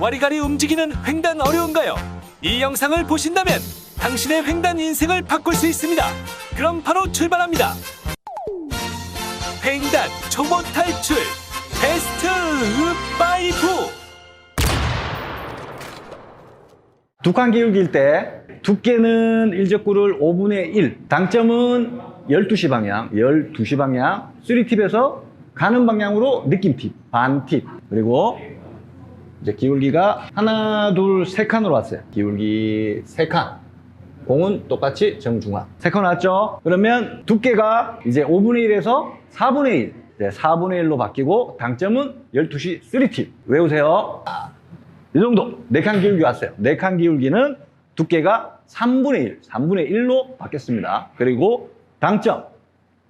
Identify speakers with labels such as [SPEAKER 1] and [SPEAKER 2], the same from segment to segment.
[SPEAKER 1] 와리가리 움직이는 횡단 어려운가요? 이 영상을 보신다면 당신의 횡단 인생을 바꿀 수 있습니다. 그럼 바로 출발합니다. 횡단 초보 탈출 베스트 5.
[SPEAKER 2] 두 칸 기울기일 때 두께는 일적구를 5분의 1, 당점은 12시 방향, 12시 방향, 3팁에서 가는 방향으로 느낌 팁, 반 팁. 그리고 이제 기울기가 하나, 둘, 세 칸으로 왔어요. 기울기 세 칸. 공은 똑같이 정중앙. 세 칸 왔죠? 그러면 두께가 이제 5분의 1에서 4분의 1. 이제 4분의 1로 바뀌고 당점은 12시 3팁. 외우세요. 이 정도. 4칸 기울기 왔어요. 4칸 기울기는 두께가 3분의 1, 3분의 1로 바뀌었습니다. 그리고 당점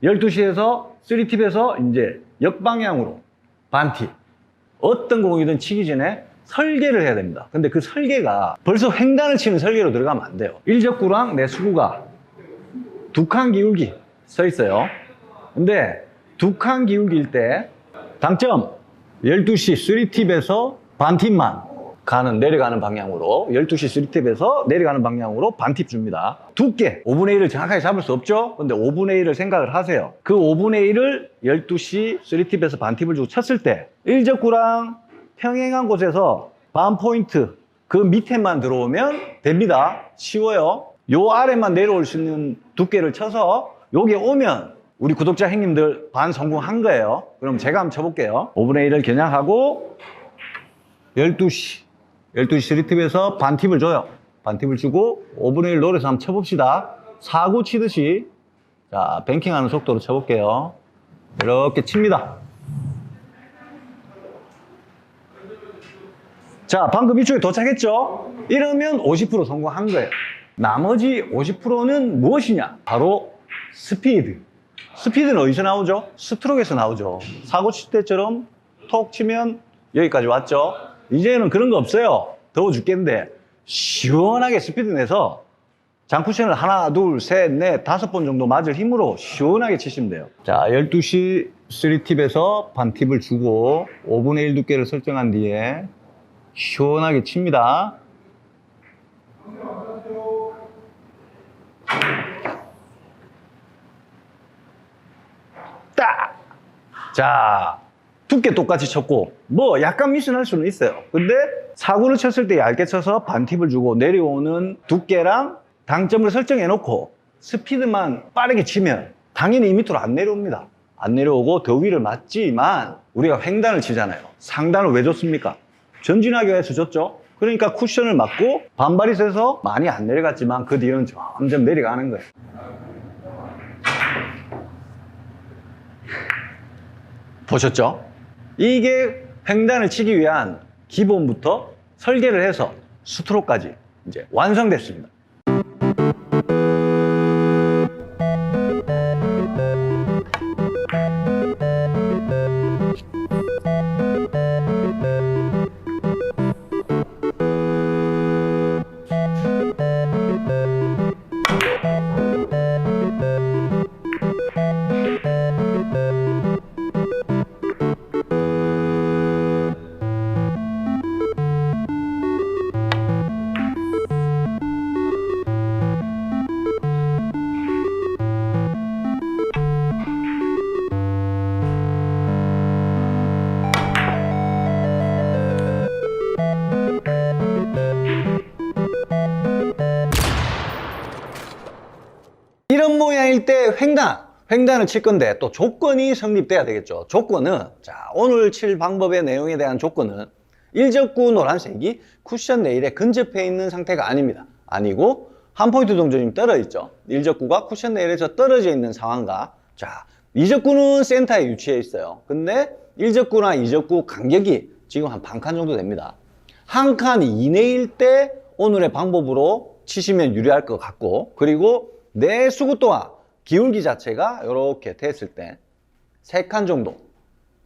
[SPEAKER 2] 12시에서 3팁에서 이제 역방향으로 반팁. 어떤 공이든 치기 전에 설계를 해야 됩니다. 근데 그 설계가 벌써 횡단을 치는 설계로 들어가면 안 돼요. 일적구랑 내 수구가 두 칸 기울기 서 있어요. 근데 두 칸 기울기일 때 당점 12시 3팁에서 반팁만 내려가는 방향으로 12시 3팁에서 내려가는 방향으로 반팁 줍니다. 두께 5분의 1을 정확하게 잡을 수 없죠. 근데 5분의 1을 생각을 하세요. 그 5분의 1을 12시 3팁에서 반팁을 주고 쳤을 때 일적구랑 평행한 곳에서 반 포인트 그 밑에만 들어오면 됩니다. 쉬워요. 요 아래만 내려올 수 있는 두께를 쳐서 여기 오면 우리 구독자 형님들 반 성공한 거예요. 그럼 제가 한번 쳐볼게요. 5분의 1을 겨냥하고 12시 3팁에서 반팁을 줘요. 반팁을 주고 5분의 1 노려서 한번 쳐봅시다. 사구 치듯이 자 뱅킹하는 속도로 쳐볼게요. 이렇게 칩니다. 자 방금 이쪽에 도착했죠? 이러면 50% 성공한 거예요. 나머지 50%는 무엇이냐? 바로 스피드. 스피드는 어디서 나오죠? 스트로크에서 나오죠. 사고 칠 때처럼 톡 치면 여기까지 왔죠? 이제는 그런 거 없어요. 더워 죽겠는데 시원하게 스피드 내서 장쿠션을 하나, 둘, 셋, 넷, 5번 정도 맞을 힘으로 시원하게 치시면 돼요. 자, 12시 3팁에서 반팁을 주고 5분의 1 두께를 설정한 뒤에 시원하게 칩니다. 딱! 자, 두께 똑같이 쳤고 뭐 약간 미스날 수는 있어요. 근데 사구를 쳤을 때 얇게 쳐서 반팁을 주고 내려오는 두께랑 당점을 설정해 놓고 스피드만 빠르게 치면 당연히 이 밑으로 안 내려옵니다. 안 내려오고 더 위를 맞지만 우리가 횡단을 치잖아요. 상단을 왜 줬습니까? 전진하기 위해서 줬죠. 그러니까 쿠션을 맞고 반발이 세서 많이 안 내려갔지만 그 뒤로는 점점 내려가는 거예요. 보셨죠? 이게 횡단을 치기 위한 기본부터 설계를 해서 스트로크까지 이제 완성됐습니다. 이런 모양일 때 횡단을 칠 건데 또 조건이 성립돼야 되겠죠. 조건은 자 오늘 칠 방법의 내용에 대한 조건은 일적구 노란색이 쿠션 레일에 근접해 있는 상태가 아닙니다. 아니고 한 포인트 정도 지금 떨어져 있죠. 일적구가 쿠션 레일에서 떨어져 있는 상황과 자 이적구는 센터에 위치해 있어요. 근데 일적구나 이적구 간격이 지금 한 반 칸 정도 됩니다. 한 칸 이내일 때 오늘의 방법으로 치시면 유리할 것 같고 그리고 내 수구 또한 기울기 자체가 이렇게 됐을 때 3칸 정도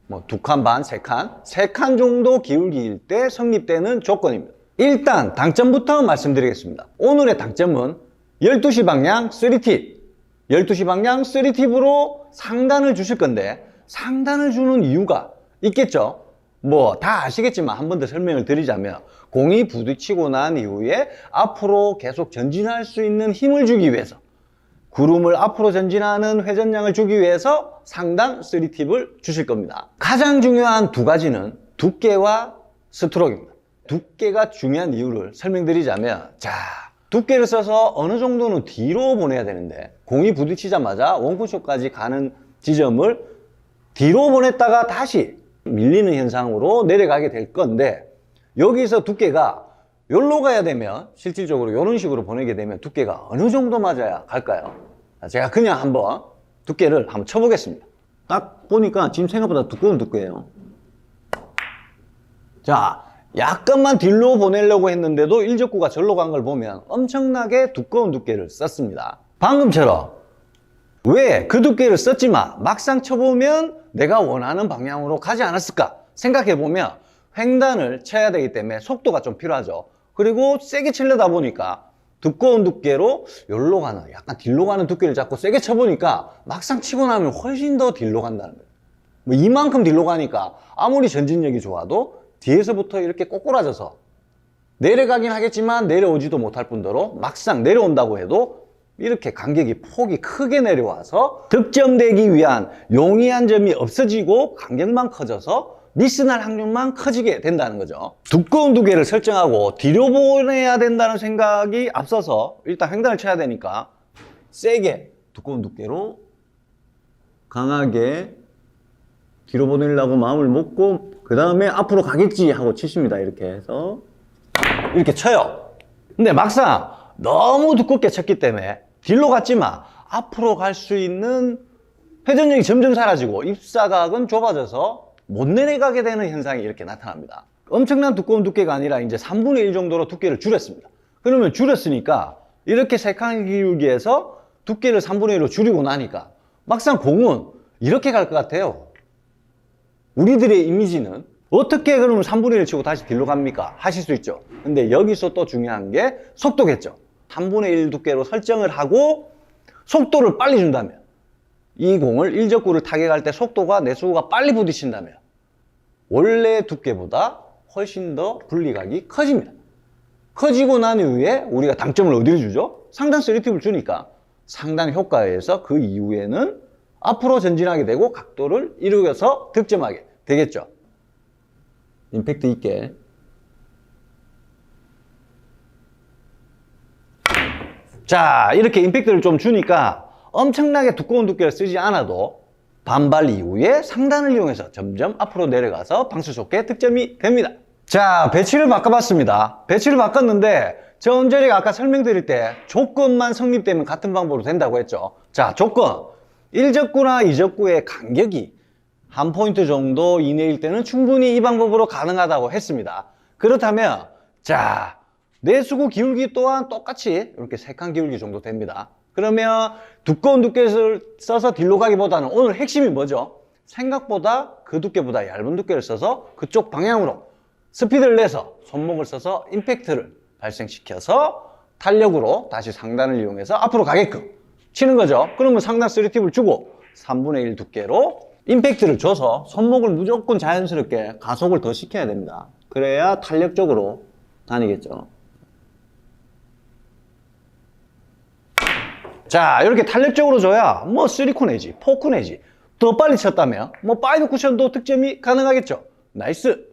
[SPEAKER 2] 뭐 2칸 반, 3칸 정도 기울기일 때 성립되는 조건입니다. 일단 당점부터 말씀드리겠습니다. 오늘의 당점은 12시 방향 3팁 12시 방향 3팁으로 상단을 주실 건데 상단을 주는 이유가 있겠죠. 뭐 다 아시겠지만 한 번 더 설명을 드리자면 공이 부딪히고 난 이후에 앞으로 계속 전진할 수 있는 힘을 주기 위해서 구름을 앞으로 전진하는 회전량을 주기 위해서 상단 3팁을 주실 겁니다. 가장 중요한 두 가지는 두께와 스트로크입니다. 두께가 중요한 이유를 설명드리자면 자, 두께를 써서 어느 정도는 뒤로 보내야 되는데 공이 부딪히자마자 원쿠션까지 가는 지점을 뒤로 보냈다가 다시 밀리는 현상으로 내려가게 될 건데 여기서 두께가 여기로 가야 되면 실질적으로 이런 식으로 보내게 되면 두께가 어느 정도 맞아야 갈까요? 제가 그냥 한번 두께를 한번 쳐보겠습니다. 딱 보니까 지금 생각보다 두꺼운 두께예요. 자, 약간만 뒤로 보내려고 했는데도 일적구가 절로 간 걸 보면 엄청나게 두꺼운 두께를 썼습니다. 방금처럼 왜 그 두께를 썼지만 막상 쳐보면 내가 원하는 방향으로 가지 않았을까 생각해보면 횡단을 쳐야 되기 때문에 속도가 좀 필요하죠. 그리고 세게 치려다 보니까 두꺼운 두께로 여기로 가는 약간 뒤로 가는 두께를 잡고 세게 쳐보니까 막상 치고 나면 훨씬 더 뒤로 간다는 거예요. 뭐 이만큼 뒤로 가니까 아무리 전진력이 좋아도 뒤에서부터 이렇게 꼬꾸라져서 내려가긴 하겠지만 내려오지도 못할 뿐더러 막상 내려온다고 해도 이렇게 간격이 폭이 크게 내려와서 득점되기 위한 용이한 점이 없어지고 간격만 커져서 미스날 확률만 커지게 된다는 거죠. 두꺼운 두께를 설정하고 뒤로 보내야 된다는 생각이 앞서서 일단 횡단을 쳐야 되니까 세게 두꺼운 두께로 강하게 뒤로 보내려고 마음을 먹고 그 다음에 앞으로 가겠지 하고 치십니다. 이렇게 해서 이렇게 쳐요. 근데 막상 너무 두껍게 쳤기 때문에 뒤로 갔지만 앞으로 갈 수 있는 회전력이 점점 사라지고 입사각은 좁아져서 못 내려가게 되는 현상이 이렇게 나타납니다. 엄청난 두꺼운 두께가 아니라 이제 3분의 1 정도로 두께를 줄였습니다. 그러면 줄였으니까 이렇게 색깔 기울기에서 두께를 3분의 1로 줄이고 나니까 막상 공은 이렇게 갈 것 같아요. 우리들의 이미지는 어떻게 그러면 3분의 1 치고 다시 뒤로 갑니까? 하실 수 있죠. 근데 여기서 또 중요한 게 속도겠죠. 3분의 1 두께로 설정을 하고 속도를 빨리 준다면 이 공을 일적구를 타격할 때 속도가 내수가 빨리 부딪힌다면 원래 두께보다 훨씬 더 분리각이 커집니다. 커지고 난 이후에 우리가 당점을 어디로 주죠? 상단 3팁을 주니까 상단 효과에 의해서 그 이후에는 앞으로 전진하게 되고 각도를 이루어서 득점하게 되겠죠. 임팩트 있게. 자, 이렇게 임팩트를 좀 주니까 엄청나게 두꺼운 두께를 쓰지 않아도 반발 이후에 상단을 이용해서 점점 앞으로 내려가서 방수 좋게 득점이 됩니다. 자, 배치를 바꿔봤습니다. 배치를 바꿨는데 저 전에 아까 설명드릴 때 조건만 성립되면 같은 방법으로 된다고 했죠. 자, 조건 1적구나 2적구의 간격이 한 포인트 정도 이내일 때는 충분히 이 방법으로 가능하다고 했습니다. 그렇다면 자, 내수구 기울기 또한 똑같이 이렇게 3칸 기울기 정도 됩니다. 그러면 두꺼운 두께를 써서 뒤로 가기보다는 오늘 핵심이 뭐죠? 생각보다 그 두께보다 얇은 두께를 써서 그쪽 방향으로 스피드를 내서 손목을 써서 임팩트를 발생시켜서 탄력으로 다시 상단을 이용해서 앞으로 가게끔 치는 거죠. 그러면 상단 3팁을 주고 3분의 1 두께로 임팩트를 줘서 손목을 무조건 자연스럽게 가속을 더 시켜야 됩니다. 그래야 탄력적으로 다니겠죠. 자, 이렇게 탄력적으로 줘야 뭐 3쿠 내지 4쿠 내지 더 빨리 쳤다면 뭐 5쿠션도 득점이 가능하겠죠. 나이스.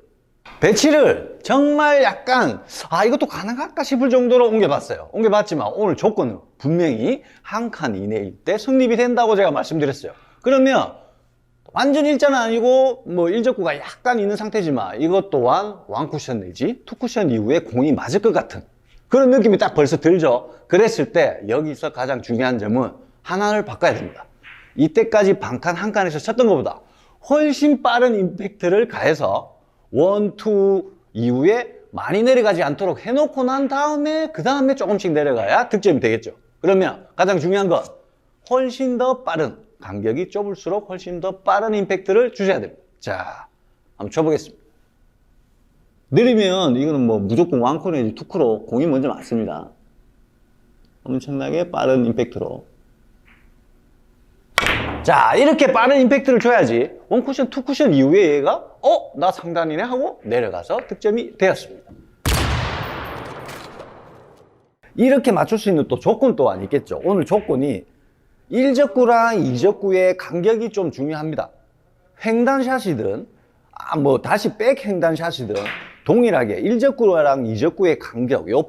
[SPEAKER 2] 배치를 정말 약간 이것도 가능할까 싶을 정도로 옮겨봤어요. 옮겨봤지만 오늘 조건은 분명히 한 칸 이내일 때 성립이 된다고 제가 말씀드렸어요. 그러면 완전 일자는 아니고 뭐 일적구가 약간 있는 상태지만 이것 또한 1쿠션 내지 2쿠션 이후에 공이 맞을 것 같은 그런 느낌이 딱 벌써 들죠. 그랬을 때 여기서 가장 중요한 점은 하나를 바꿔야 됩니다. 이때까지 반칸 한 칸에서 쳤던 것보다 훨씬 빠른 임팩트를 가해서 1, 2 이후에 많이 내려가지 않도록 해놓고 난 다음에 그 다음에 조금씩 내려가야 득점이 되겠죠. 그러면 가장 중요한 건 훨씬 더 빠른 간격이 좁을수록 훨씬 더 빠른 임팩트를 주셔야 됩니다. 자, 한번 쳐보겠습니다. 느리면 이거는 뭐 무조건 1쿠 내지 2쿠로 공이 먼저 맞습니다. 엄청나게 빠른 임팩트로. 자, 이렇게 빠른 임팩트를 줘야지 1쿠션, 2쿠션 이후에 얘가 나 상단이네 하고 내려가서 득점이 되었습니다. 이렇게 맞출 수 있는 또 조건 또한 있겠죠. 오늘 조건이 1적구랑 2적구의 간격이 좀 중요합니다. 횡단샷이든 다시 백횡단샷이든 동일하게 1적구랑 2적구의 간격, 요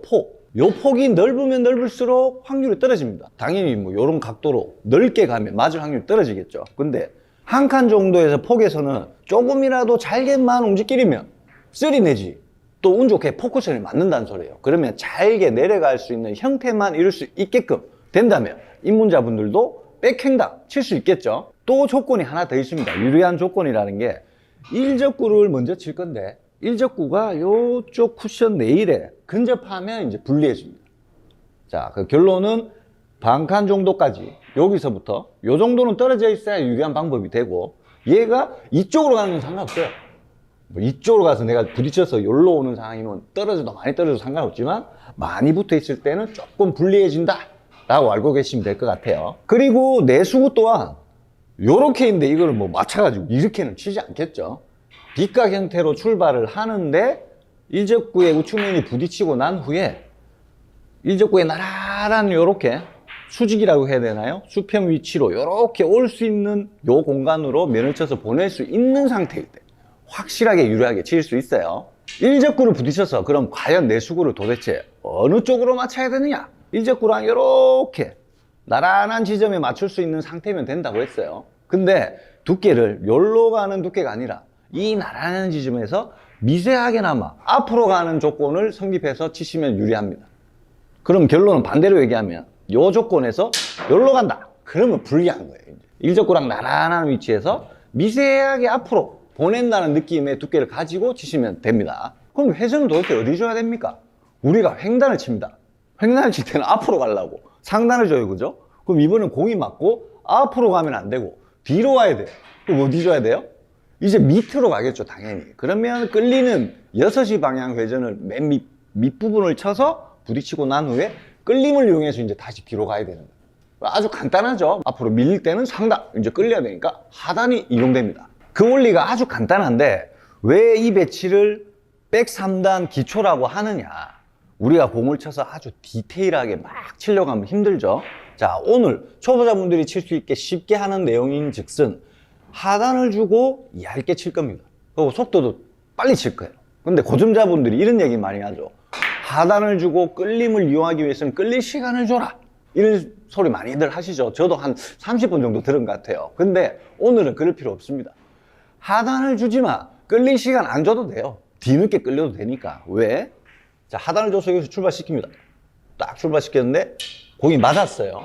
[SPEAKER 2] 폭이 넓으면 넓을수록 확률이 떨어집니다. 당연히 요런 각도로 넓게 가면 맞을 확률이 떨어지겠죠. 근데 한 칸 정도에서 폭에서는 조금이라도 잘게만 움직이면 쓰리 내지 또 운 좋게 포쿠션이 맞는다는 소리예요. 그러면 잘게 내려갈 수 있는 형태만 이룰 수 있게끔 된다면 입문자분들도 백횡단 칠 수 있겠죠. 또 조건이 하나 더 있습니다. 유리한 조건이라는 게 1적구를 먼저 칠 건데 1적구가 요쪽 쿠션 네일에 근접하면 이제 불리해집니다. 자, 그 결론은 반칸 정도까지 여기서부터 요 정도는 떨어져 있어야 유리한 방법이 되고 얘가 이쪽으로 가는 건 상관없어요. 이쪽으로 가서 내가 부딪혀서 여기로 오는 상황이면 떨어져도 많이 떨어져도 상관없지만 많이 붙어 있을 때는 조금 불리해진다 라고 알고 계시면 될 것 같아요. 그리고 내수구 또한 요렇게 있는데 이거를 맞춰가지고 이렇게는 치지 않겠죠. 빗각 형태로 출발을 하는데 1적구에 우측면이 부딪히고 난 후에 1적구에 나란한 요렇게 수직이라고 해야 되나요? 수평 위치로 요렇게 올 수 있는 요 공간으로 면을 쳐서 보낼 수 있는 상태일 때 확실하게 유리하게 칠 수 있어요. 1적구를 부딪혀서 그럼 과연 내수구를 도대체 어느 쪽으로 맞춰야 되느냐? 1적구랑 이렇게 나란한 지점에 맞출 수 있는 상태면 된다고 했어요. 근데 두께를 여기로 가는 두께가 아니라 이 나란한 지점에서 미세하게나마 앞으로 가는 조건을 성립해서 치시면 유리합니다. 그럼 결론은 반대로 얘기하면 이 조건에서 여기로 간다. 그러면 불리한 거예요. 1적구랑 나란한 위치에서 미세하게 앞으로 보낸다는 느낌의 두께를 가지고 치시면 됩니다. 그럼 회전은 도대체 어디 줘야 됩니까? 우리가 횡단을 칩니다. 횡단을 칠 때는 앞으로 가려고 상단을 줘요, 그죠? 그럼 이번엔 공이 맞고 앞으로 가면 안 되고 뒤로 와야 돼요. 그럼 어디 줘야 돼요? 이제 밑으로 가겠죠, 당연히. 그러면 끌리는 6시 방향 회전을 맨 밑부분을 쳐서 부딪히고 난 후에 끌림을 이용해서 이제 다시 뒤로 가야 되는 거예요. 아주 간단하죠. 앞으로 밀릴 때는 상단, 이제 끌려야 되니까 하단이 이용됩니다. 그 원리가 아주 간단한데 왜 이 배치를 백 3단 기초라고 하느냐. 우리가 공을 쳐서 아주 디테일하게 막 치려고 하면 힘들죠. 자, 오늘 초보자분들이 칠 수 있게 쉽게 하는 내용인 즉슨 하단을 주고 얇게 칠 겁니다. 그리고 속도도 빨리 칠 거예요. 근데 고점자분들이 이런 얘기 많이 하죠. 하단을 주고 끌림을 이용하기 위해서는 끌릴 시간을 줘라. 이런 소리 많이들 하시죠. 저도 한 30분 정도 들은 것 같아요. 근데 오늘은 그럴 필요 없습니다. 하단을 주지 마. 끌릴 시간 안 줘도 돼요. 뒤늦게 끌려도 되니까. 왜? 자, 하단을 줘서 여기서 출발시킵니다. 딱 출발시켰는데 공이 맞았어요.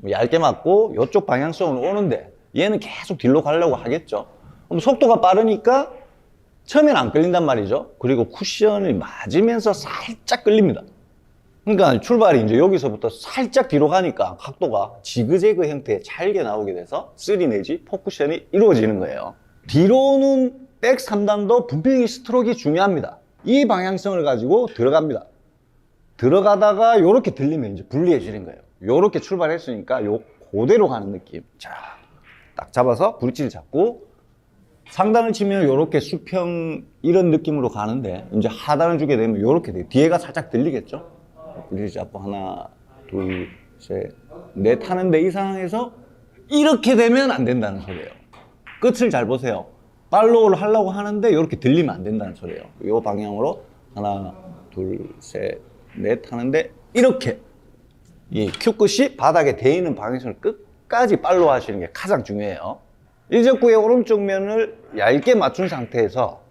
[SPEAKER 2] 얇게 맞고 이쪽 방향성으로 오는데 얘는 계속 뒤로 가려고 하겠죠. 그럼 속도가 빠르니까 처음엔 안 끌린단 말이죠. 그리고 쿠션이 맞으면서 살짝 끌립니다. 그러니까 출발이 이제 여기서부터 살짝 뒤로 가니까 각도가 지그재그 형태의 잘게 나오게 돼서 쓰리 내지 포쿠션이 이루어지는 거예요. 뒤로는 백 3단도 분명히 스트로크가 중요합니다. 이 방향성을 가지고 들어갑니다. 들어가다가 이렇게 들리면 이제 불리해지는 거예요. 이렇게 출발했으니까 그대로 가는 느낌. 자, 딱 잡아서 브릿지를 잡고 상단을 치면 이렇게 수평 이런 느낌으로 가는데 이제 하단을 주게 되면 이렇게 돼요. 뒤에가 살짝 들리겠죠? 브릿지 잡고 하나, 둘, 셋, 넷 하는데 이 상황에서 이렇게 되면 안 된다는 소리예요. 끝을 잘 보세요. 팔로우를 하려고 하는데 이렇게 들리면 안 된다는 소리예요. 이 방향으로 하나, 둘, 셋, 넷 하는데 이렇게 이 큐 끝이 바닥에 대이는 방향성을 끝까지 팔로우 하시는 게 가장 중요해요. 1적구의 오른쪽 면을 얇게 맞춘 상태에서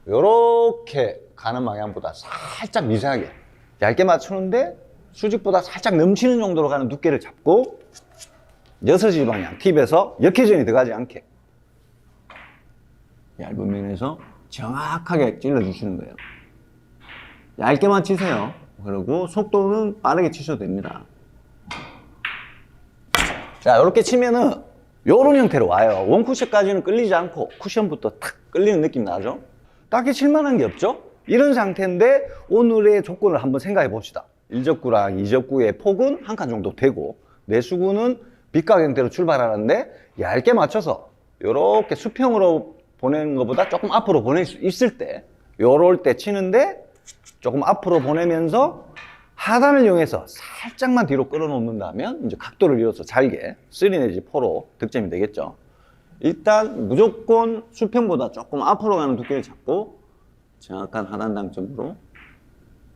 [SPEAKER 2] 이렇게 가는 방향보다 살짝 미세하게 얇게 맞추는데 수직보다 살짝 넘치는 정도로 가는 두께를 잡고 6시 방향 팁에서 역회전이 들어가지 않게 얇은 면에서 정확하게 찔러주시는 거예요. 얇게만 치세요. 그리고 속도는 빠르게 치셔도 됩니다. 자, 이렇게 치면은 요런 형태로 와요. 원쿠션까지는 끌리지 않고 쿠션부터 탁 끌리는 느낌 나죠? 딱히 칠만한 게 없죠? 이런 상태인데 오늘의 조건을 한번 생각해 봅시다. 1적구랑 2적구의 폭은 한 칸 정도 되고 내수구는 빗각 형태로 출발하는데 얇게 맞춰서 이렇게 수평으로 보내는 것보다 조금 앞으로 보낼 수 있을 때, 요럴 때 치는데 조금 앞으로 보내면서 하단을 이용해서 살짝만 뒤로 끌어놓는다면 이제 각도를 이어서 잘게 3 내지 4로 득점이 되겠죠. 일단 무조건 수평보다 조금 앞으로 가는 두께를 잡고 정확한 하단 당점으로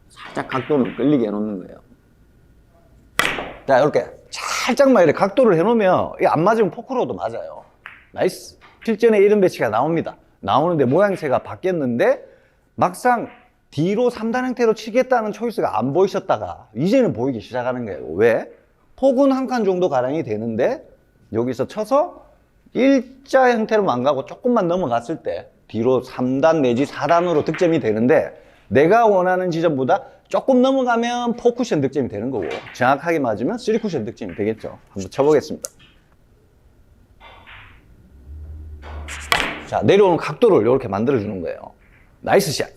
[SPEAKER 2] 살짝 각도를 끌리게 해놓는 거예요. 자, 이렇게 살짝만 이렇게 각도를 해놓으면 이게 안 맞으면 포크로도 맞아요. 나이스. 실전에 이런 배치가 나옵니다. 나오는데 모양새가 바뀌었는데 막상 뒤로 3단 형태로 치겠다는 초이스가 안 보이셨다가 이제는 보이기 시작하는 거예요. 왜? 폭은 한 칸 정도 가량이 되는데 여기서 쳐서 일자 형태로만 가고 조금만 넘어갔을 때 뒤로 3단 내지 4단으로 득점이 되는데 내가 원하는 지점보다 조금 넘어가면 4쿠션 득점이 되는 거고 정확하게 맞으면 3쿠션 득점이 되겠죠. 한번 쳐보겠습니다. 자, 내려오는 각도를 이렇게 만들어주는 거예요. 나이스 샷.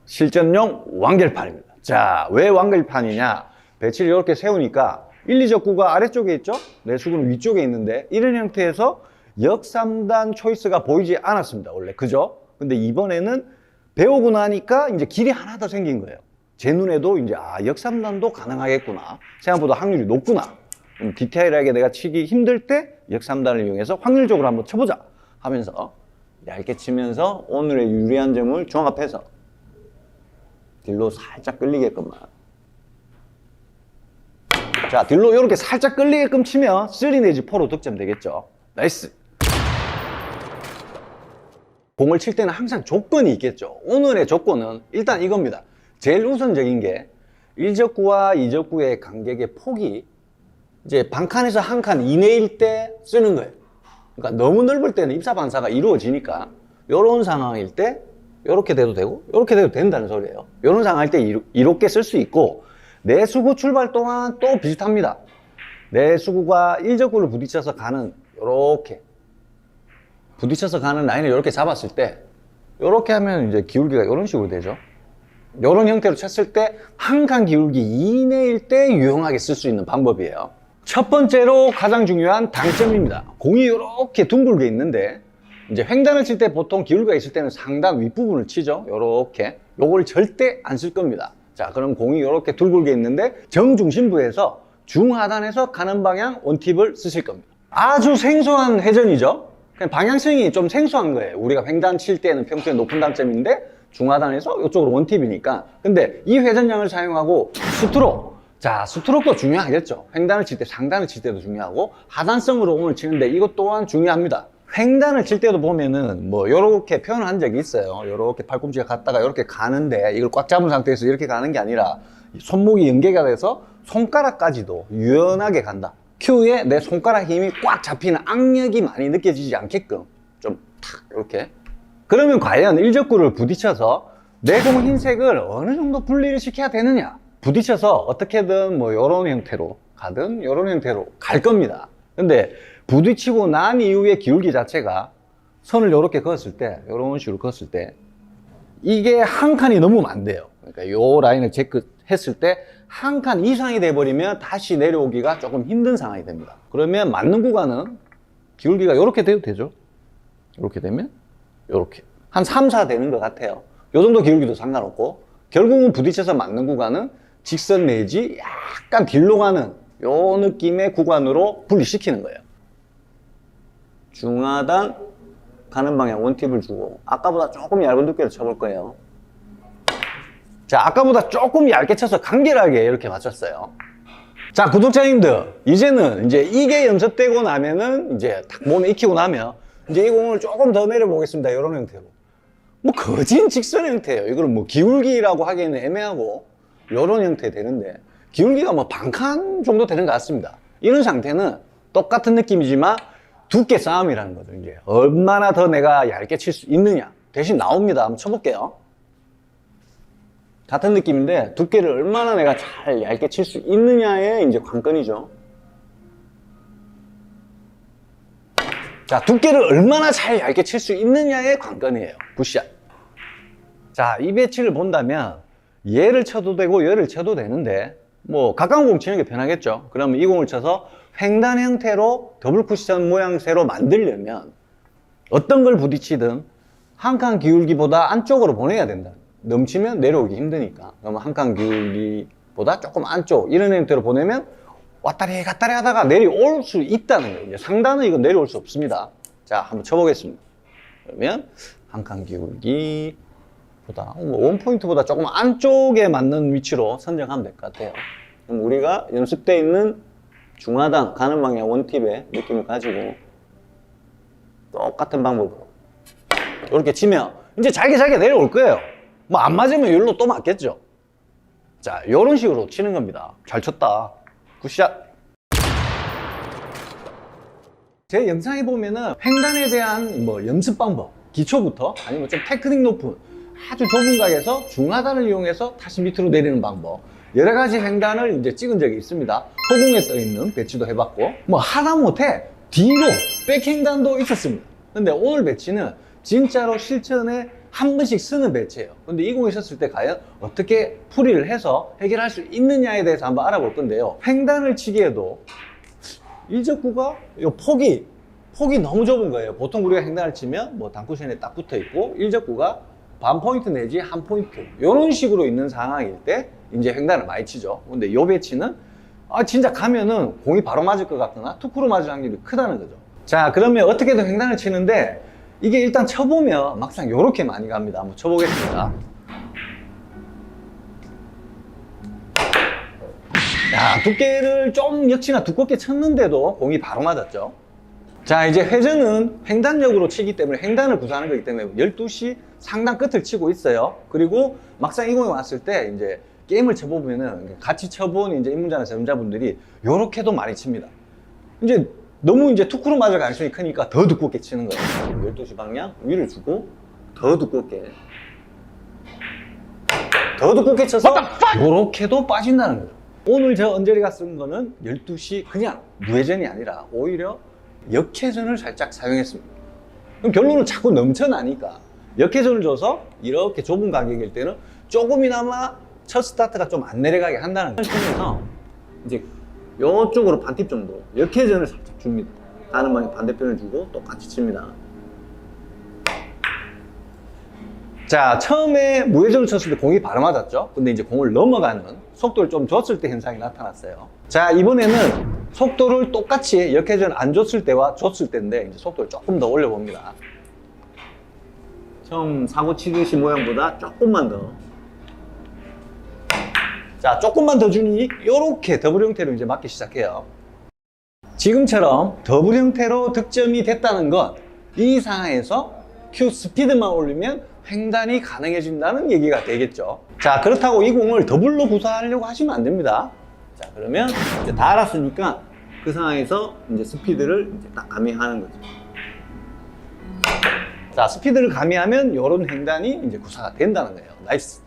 [SPEAKER 2] 실전용 완결판입니다. 자, 왜 완결판이냐? 배치를 이렇게 세우니까 1, 2적구가 아래쪽에 있죠? 내 수구는 위쪽에 있는데 이런 형태에서 역 3단 초이스가 보이지 않았습니다. 원래 그죠? 근데 이번에는 배우고 나니까 이제 길이 하나 더 생긴 거예요. 제 눈에도 이제 역 3단도 가능하겠구나. 생각보다 확률이 높구나. 디테일하게 내가 치기 힘들 때 역 3단을 이용해서 확률적으로 한번 쳐보자 하면서 얇게 치면서 오늘의 유리한 점을 종합해서 딜로 살짝 끌리게끔만. 자, 딜로 이렇게 살짝 끌리게끔 치면 3 내지 4로 득점 되겠죠. 나이스. 공을 칠 때는 항상 조건이 있겠죠. 오늘의 조건은 일단 이겁니다. 제일 우선적인 게 1적구와 2적구의 간격의 폭이 이제 반칸에서 한 칸 이내일 때 쓰는 거예요. 그러니까 너무 넓을 때는 입사 반사가 이루어지니까 이런 상황일 때 이렇게 돼도 되고 이렇게 돼도 된다는 소리예요. 이런 상황일 때 이렇게 쓸 수 있고 내 수구 출발 동안 또 비슷합니다. 내 수구가 1적구를 부딪혀서 가는 이렇게 부딪혀서 가는 라인을 이렇게 잡았을 때 이렇게 하면 이제 기울기가 이런 식으로 되죠. 이런 형태로 쳤을 때 한 칸 기울기 이내일 때 유용하게 쓸 수 있는 방법이에요. 첫 번째로 가장 중요한 당점입니다. 공이 이렇게 둥글게 있는데 이제 횡단을 칠 때 보통 기울기가 있을 때는 상단 윗부분을 치죠. 이렇게 요걸 절대 안 쓸 겁니다. 자, 그럼 공이 이렇게 둥글게 있는데 정중심부에서 중하단에서 가는 방향 원팁을 쓰실 겁니다. 아주 생소한 회전이죠. 그냥 방향성이 좀 생소한 거예요. 우리가 횡단 칠 때는 평소에 높은 당점인데 중하단에서 이쪽으로 원팁이니까. 근데 이 회전량을 사용하고 스트로크. 자, 스트로크도 중요하겠죠. 횡단을 칠 때, 상단을 칠 때도 중요하고 하단성으로 공을 치는데 이것 또한 중요합니다. 횡단을 칠 때도 보면은 뭐 요렇게 표현을 한 적이 있어요. 요렇게 팔꿈치가 갔다가 요렇게 가는데 이걸 꽉 잡은 상태에서 이렇게 가는 게 아니라 손목이 연계가 돼서 손가락까지도 유연하게 간다. 큐에 내 손가락 힘이 꽉 잡히는 악력이 많이 느껴지지 않게끔 좀 탁 이렇게. 그러면 과연 1적구를 부딪혀서 내 공 흰색을 어느 정도 분리를 시켜야 되느냐? 부딪혀서 어떻게든 뭐 요런 형태로 가든 요런 형태로 갈 겁니다. 근데 부딪히고 난 이후에 기울기 자체가 선을 요렇게 그었을 때, 요런 식으로 그었을 때 이게 한 칸이 넘으면 안 돼요. 그러니까 요 라인을 체크했을 때 한 칸 이상이 돼버리면 다시 내려오기가 조금 힘든 상황이 됩니다. 그러면 맞는 구간은 기울기가 요렇게 돼도 되죠. 요렇게 되면 요렇게 한 3, 4 되는 것 같아요. 요 정도 기울기도 상관없고 결국은 부딪혀서 맞는 구간은 직선 내지 약간 딜로 가는 요 느낌의 구간으로 분리시키는 거예요. 중하단 가는 방향 원팁을 주고 아까보다 조금 얇은 두께로 쳐볼 거예요. 자, 아까보다 조금 얇게 쳐서 간결하게 이렇게 맞췄어요. 자, 구독자님들 이제는 이제 이게 연습되고 나면은 이제 딱 몸에 익히고 나면 이제 이 공을 조금 더 내려보겠습니다. 이런 형태로 뭐 거진 직선 형태예요. 이거는 뭐 기울기라고 하기에는 애매하고 이런 형태 되는데 기울기가 뭐 반칸 정도 되는 것 같습니다. 이런 상태는 똑같은 느낌이지만 두께 싸움이라는 거죠. 이제 얼마나 더 내가 얇게 칠 수 있느냐 대신 나옵니다. 한번 쳐볼게요. 같은 느낌인데 두께를 얼마나 내가 잘 얇게 칠 수 있느냐의 이제 관건이죠. 자, 두께를 얼마나 잘 얇게 칠 수 있느냐의 관건이에요. 굿샷. 자, 이 배치를 본다면 얘를 쳐도 되고 얘를 쳐도 되는데 뭐 가까운 공 치는 게 편하겠죠. 그러면 이 공을 쳐서 횡단 형태로 더블 쿠션 모양새로 만들려면 어떤 걸 부딪히든 한 칸 기울기보다 안쪽으로 보내야 된다. 넘치면 내려오기 힘드니까. 그러면 한 칸 기울기보다 조금 안쪽 이런 형태로 보내면 왔다리 갔다리 하다가 내려올 수 있다는 거예요. 이제 상단은 이거 내려올 수 없습니다. 자, 한번 쳐보겠습니다. 그러면 한 칸 기울기보다 원포인트보다 조금 안쪽에 맞는 위치로 선정하면 될 것 같아요. 그럼 우리가 연습돼 있는 중하단 가는 방향 원팁의 느낌을 가지고 똑같은 방법으로 이렇게 치면 이제 잘게 내려올 거예요. 뭐 안 맞으면 여기로 또 맞겠죠. 자, 이런 식으로 치는 겁니다. 잘 쳤다. 굿샷. 제 영상에 보면은 횡단에 대한 뭐 연습 방법, 기초부터 아니면 좀 테크닉 높은 아주 좁은 각에서 중하단을 이용해서 다시 밑으로 내리는 방법, 여러 가지 횡단을 이제 찍은 적이 있습니다. 허공에 떠 있는 배치도 해봤고, 뭐 하다못해 뒤로 백횡단도 있었습니다. 근데 오늘 배치는 진짜로 실전에 한 번씩 쓰는 배치예요. 근데 이 공이 있었을 때 과연 어떻게 풀이를 해서 해결할 수 있느냐에 대해서 한번 알아볼 건데요. 횡단을 치기에도 일적구가 폭이 너무 좁은 거예요. 보통 우리가 횡단을 치면 뭐 단쿠션에 딱 붙어 있고 일적구가 반 포인트 내지 한 포인트 이런 식으로 있는 상황일 때 이제 횡단을 많이 치죠. 근데 이 배치는 진짜 가면은 공이 바로 맞을 것 같거나 투크로 맞을 확률이 크다는 거죠. 자, 그러면 어떻게든 횡단을 치는데 이게 일단 쳐보면 막상 이렇게 많이 갑니다. 한번 쳐보겠습니다. 야, 두께를 좀 역시나 두껍게 쳤는데도 공이 바로 맞았죠. 자, 이제 회전은 횡단력으로 치기 때문에 횡단을 구사하는 거기 때문에 12시 상단 끝을 치고 있어요. 그리고 막상 이 공이 왔을 때 이제 게임을 쳐보면은 같이 쳐본 이제 입문자나 전문자분들이 요렇게도 많이 칩니다. 이제 너무 이제 투크로 맞을 가능성이 크니까 더 두껍게 치는 거예요. 12시 방향 위를 주고 더 두껍게 쳐서 요렇게도 빠진다는 거죠. 오늘 저 언저리가 쓴 거는 12시 그냥 무회전이 아니라 오히려 역회전을 살짝 사용했습니다. 그럼 결론은 자꾸 넘쳐나니까 역회전을 줘서 이렇게 좁은 가격일 때는 조금이나마 첫 스타트가 좀 안 내려가게 한다는 거예요. 그래서 이제 이쪽으로 반팁 정도 역회전을 살짝 줍니다. 가는 방향 반대편을 주고 똑같이 칩니다. 자, 처음에 무회전을 쳤을 때 공이 바로 맞았죠. 근데 이제 공을 넘어가는 속도를 좀 줬을 때 현상이 나타났어요. 자, 이번에는 속도를 똑같이 역회전 안 줬을 때와 줬을 때인데 이제 속도를 조금 더 올려봅니다. 처음 사고 치듯이 모양보다 조금만 더. 자, 조금만 더 주니 이렇게 더블 형태로 이제 맞기 시작해요. 지금처럼 더블 형태로 득점이 됐다는 건 이 상황에서 큐 스피드만 올리면 횡단이 가능해진다는 얘기가 되겠죠. 자, 그렇다고 이 공을 더블로 구사하려고 하시면 안 됩니다. 자, 그러면 이제 다 알았으니까 그 상황에서 이제 스피드를 이제 딱 가미하는 거죠. 자, 스피드를 가미하면 이런 횡단이 이제 구사가 된다는 거예요. 나이스.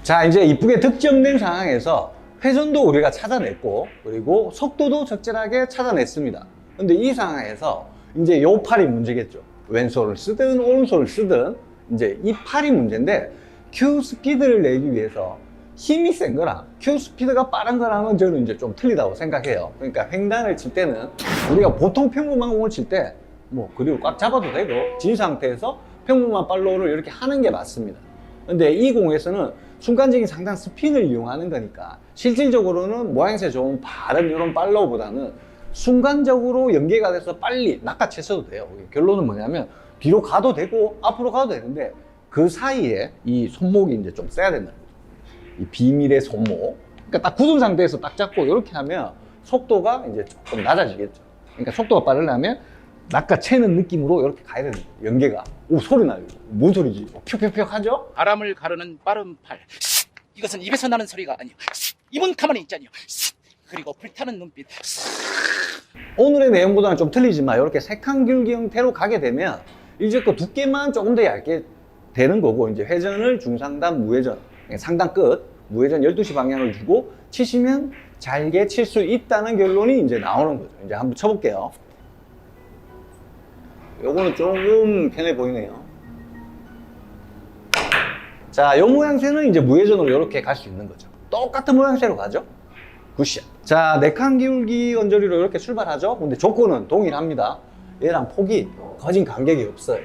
[SPEAKER 2] 자, 이제 이쁘게 득점된 상황에서 회전도 우리가 찾아냈고 그리고 속도도 적절하게 찾아냈습니다. 근데 이 상황에서 이제 요 팔이 문제겠죠. 왼손을 쓰든 오른손을 쓰든 이제 이 팔이 문제인데 큐 스피드를 내기 위해서 힘이 센 거랑 큐 스피드가 빠른 거랑은 저는 이제 좀 틀리다고 생각해요. 그러니까 횡단을 칠 때는 우리가 보통 평범한 공을 칠 때 뭐 그리고 꽉 잡아도 되고 진 상태에서 평범한 팔로우를 이렇게 하는 게 맞습니다. 근데 이 공에서는 순간적인 상당 스핀을 이용하는 거니까 실질적으로는 모양새 좋은 바른 이런 팔로우보다는 순간적으로 연계가 돼서 빨리 낚아챘어도 돼요. 결론은 뭐냐면 뒤로 가도 되고 앞으로 가도 되는데 그 사이에 이 손목이 이제 좀 세야 된다는 거죠. 이 비밀의 손목. 그러니까 딱 굳은 상태에서 딱 잡고 이렇게 하면 속도가 이제 조금 낮아지겠죠. 그러니까 속도가 빠르려면 낚아채는 느낌으로 이렇게 가야 되는 거예요. 연계가. 오, 소리 나요. 뭔 소리지? 퓨퓨퓨 하죠?
[SPEAKER 3] 바람을 가르는 빠른 팔. 이것은 입에서 나는 소리가 아니요. 입은 가만히 있자니요. 그리고 불타는 눈빛.
[SPEAKER 2] 오늘의 내용보다는 좀 틀리지만 이렇게 세칸 기울기 형태로 가게 되면 이제 그 두께만 조금 더 얇게 되는 거고 이제 회전을 중상단 무회전 상단 끝 무회전 12시 방향을 주고 치시면 잘게 칠 수 있다는 결론이 이제 나오는 거죠. 이제 한번 쳐볼게요. 요거는 조금 편해 보이네요. 자, 요 모양새는 이제 무회전으로 이렇게 갈 수 있는 거죠. 똑같은 모양새로 가죠. 굿샷. 자, 4칸 기울기 언저리로 이렇게 출발하죠. 근데 조건은 동일합니다. 얘랑 폭이 거진 간격이 없어요.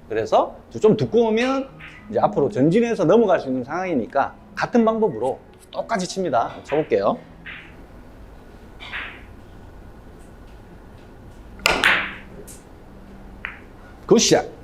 [SPEAKER 2] 그래서 좀 두꺼우면 이제 앞으로 전진해서 넘어갈 수 있는 상황이니까 같은 방법으로 똑같이 칩니다. 쳐볼게요. 굿샷.